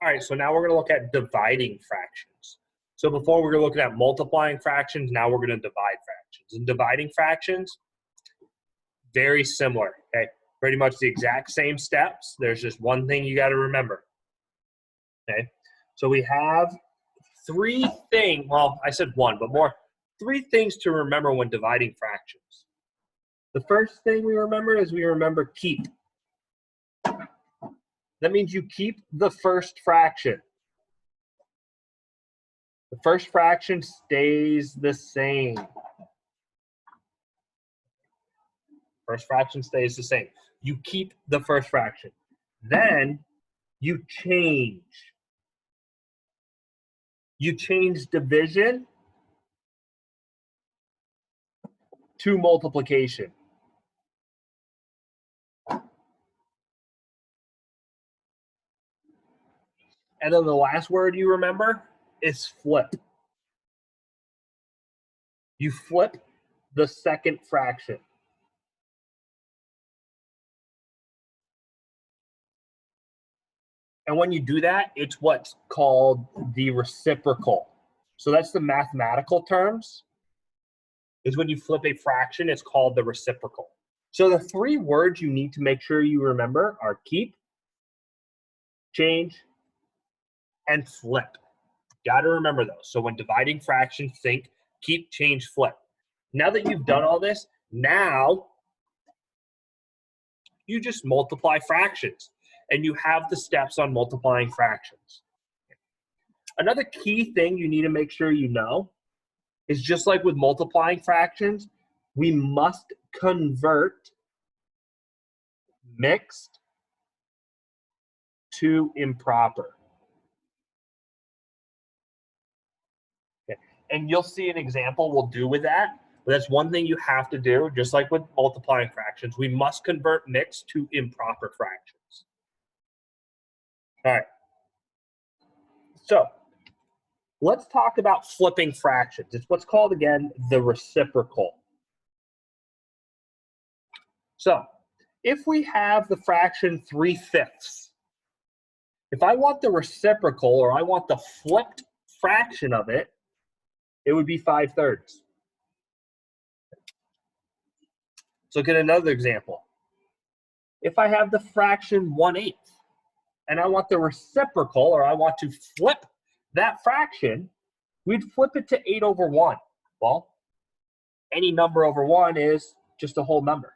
All right, so now we're going to look at dividing fractions. So before we were looking at multiplying fractions, now we're going to divide fractions. And dividing fractions, very similar, okay? Pretty much the exact same steps. There's just one thing you got to remember, okay? So we have three things, well, I said one, but more, three things to remember when dividing fractions. The first thing we remember is we remember keep. That means you keep the first fraction. The first fraction stays the same. First fraction stays the same. You keep the first fraction. Then you change. You change division to multiplication. And then the last word you remember is flip. You flip the second fraction. And when you do that, it's what's called the reciprocal. So that's the mathematical terms, is when you flip a fraction, it's called the reciprocal. So the three words you need to make sure you remember are keep, change, and flip. Got to remember those. So when dividing fractions, think keep, change, flip. Now that you've done all this, now you just multiply fractions. And you have the steps on multiplying fractions. Another key thing you need to make sure you know is just like with multiplying fractions, we must convert mixed to improper. Okay. And you'll see an example we'll do with that. But that's one thing you have to do, just like with multiplying fractions. We must convert mixed to improper fractions. All right. So let's talk about flipping fractions. It's what's called, again, the reciprocal. So if we have the fraction 3/5, if I want the reciprocal or I want the flipped fraction of it, it would be 5/3. So look at another example. If I have the fraction 1/8 and I want the reciprocal or I want to flip that fraction, we'd flip it to 8/1. Well, any number over 1 is just a whole number.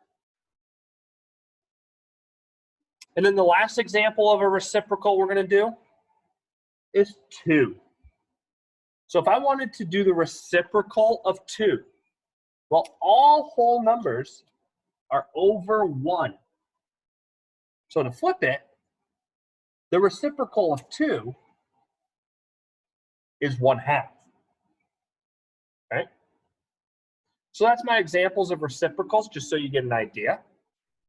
And then the last example of a reciprocal we're going to do is 2. So if I wanted to do the reciprocal of 2, well, all whole numbers are over 1. So to flip it, the reciprocal of 2 is 1/2. Right? So that's my examples of reciprocals, just so you get an idea.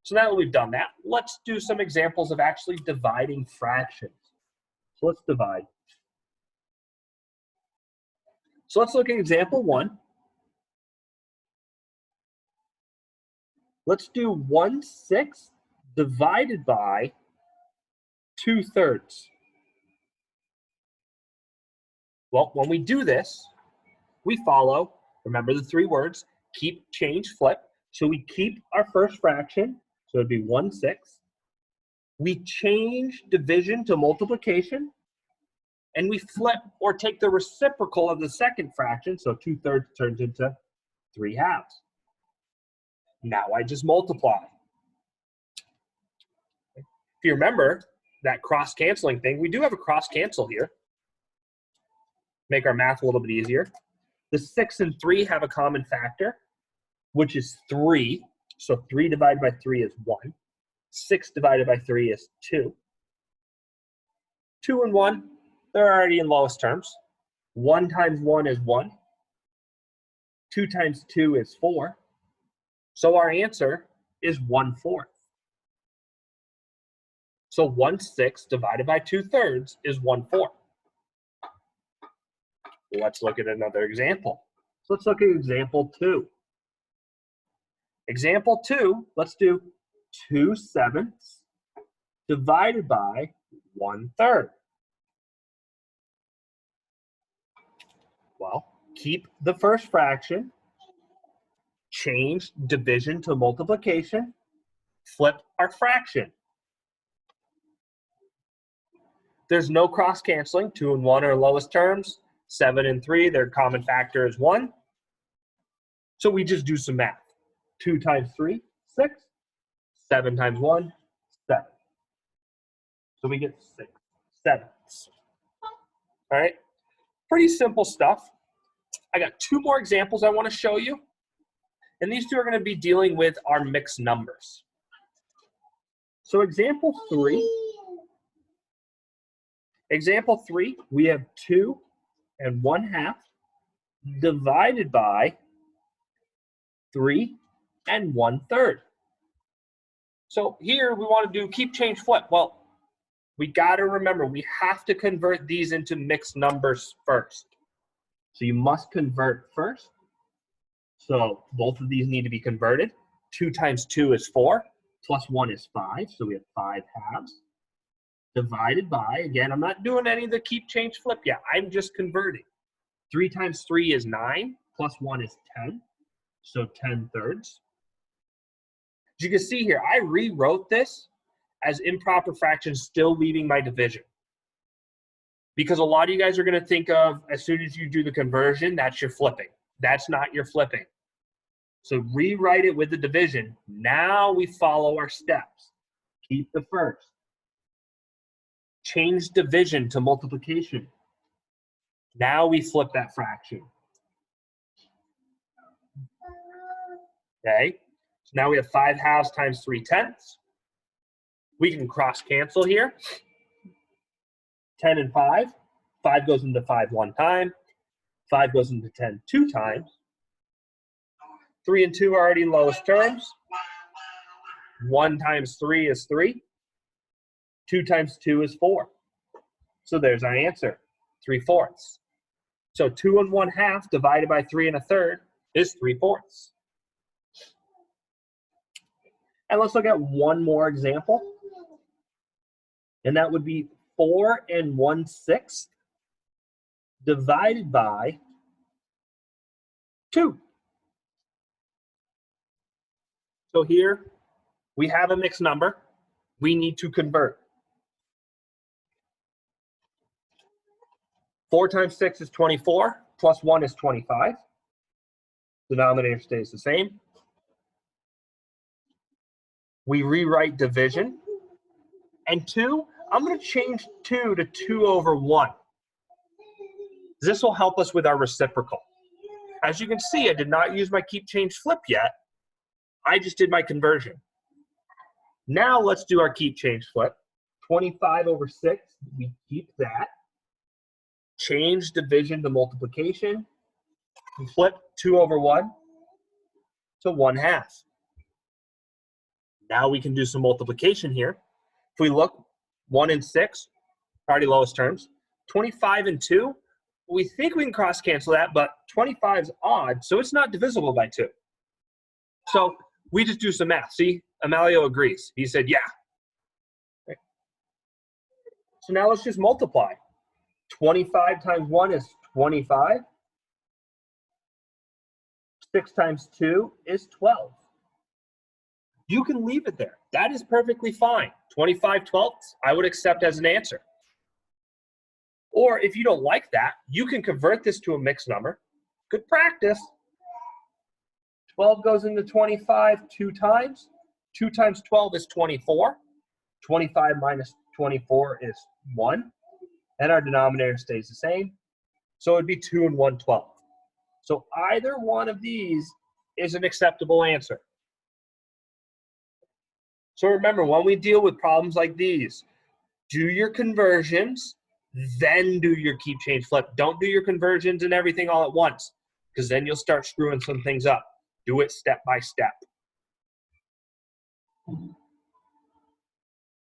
So now that we've done that, let's do some examples of actually dividing fractions. So let's divide. So let's look at example 1. Let's do 1/6 divided by 2/3. Well, when we do this, we follow, remember the three words, keep, change, flip. So we keep our first fraction, so it'd be 1/6. We change division to multiplication, and we flip or take the reciprocal of the second fraction, so 2/3 turns into 3/2. Now I just multiply. If you remember that cross-canceling thing, we do have a cross-cancel here. Make our math a little bit easier. The 6 and 3 have a common factor, which is 3. So 3 divided by 3 is 1. 6 divided by 3 is 2. 2 and 1, they're already in lowest terms. 1 times 1 is 1. 2 times 2 is 4. So our answer is 1/4. So 1/6 divided by 2/3 is 1/4. Let's look at another example. So let's look at example 2. Example 2, let's do 2/7 divided by 1/3. Well, keep the first fraction, change division to multiplication, flip our fraction. There's no cross canceling. 2 and 1 are lowest terms. 7 and 3, their common factor is 1. So we just do some math. 2 times 3, 6. 7 times 1, 7. So we get 6 sevenths. All right, pretty simple stuff. I got 2 more examples I want to show you. And these 2 are going to be dealing with our mixed numbers. So example 3, we have 2 and 1/2 divided by 3 and 1/3. So here we want to do keep, change, flip. Well, we got to remember we have to convert these into mixed numbers first. So you must convert first. So both of these need to be converted. 2 times 2 is 4, plus 1 is 5. So we have 5 halves. Divided by, again, I'm not doing any of the keep, change, flip yet. I'm just converting. 3 times 3 is 9, plus 1 is 10. So 10/3. As you can see here, I rewrote this as improper fractions still leaving my division. Because a lot of you guys are going to think of, as soon as you do the conversion, that's your flipping. That's not your flipping. So rewrite it with the division. Now we follow our steps. Keep the first. Change division to multiplication. Now we flip that fraction. Okay, so now we have 5 halves times 3/10. We can cross cancel here. 10 and 5. 5 goes into 5 one time. 5 goes into 10 2 times. 3 and 2 are already lowest terms. 1 times 3 is 3. 2 times 2 is 4. So there's our answer, 3/4. So 2 and 1/2 divided by 3 1/3 is 3/4. And let's look at one more example. And that would be 4 and 1/6 divided by 2. So here we have a mixed number. We need to convert. 4 times 6 is 24, plus 1 is 25. Denominator stays the same. We rewrite division. And 2, I'm going to change 2 to 2/1. This will help us with our reciprocal. As you can see, I did not use my keep, change, flip yet. I just did my conversion. Now let's do our keep, change, flip. 25/6, we keep that. Change division to multiplication. We flip 2/1 to 1/2. Now we can do some multiplication here. If we look, 1 and 6, already lowest terms. 25 and 2, we think we can cross cancel that, but 25 is odd, so it's not divisible by 2. So we just do some math. See, Amalio agrees. He said, yeah. Okay. So now let's just multiply. 25 times 1 is 25. 6 times 2 is 12. You can leave it there. That is perfectly fine. 25/12 I would accept as an answer. Or if you don't like that, you can convert this to a mixed number. Good practice. 12 goes into 25 2 times. 2 times 12 is 24. 25 minus 24 is 1. And our denominator stays the same. So it would be 2 and 1/12. So either one of these is an acceptable answer. So remember, when we deal with problems like these, do your conversions, then do your keep, change, flip. Don't do your conversions and everything all at once, because then you'll start screwing some things up. Do it step by step.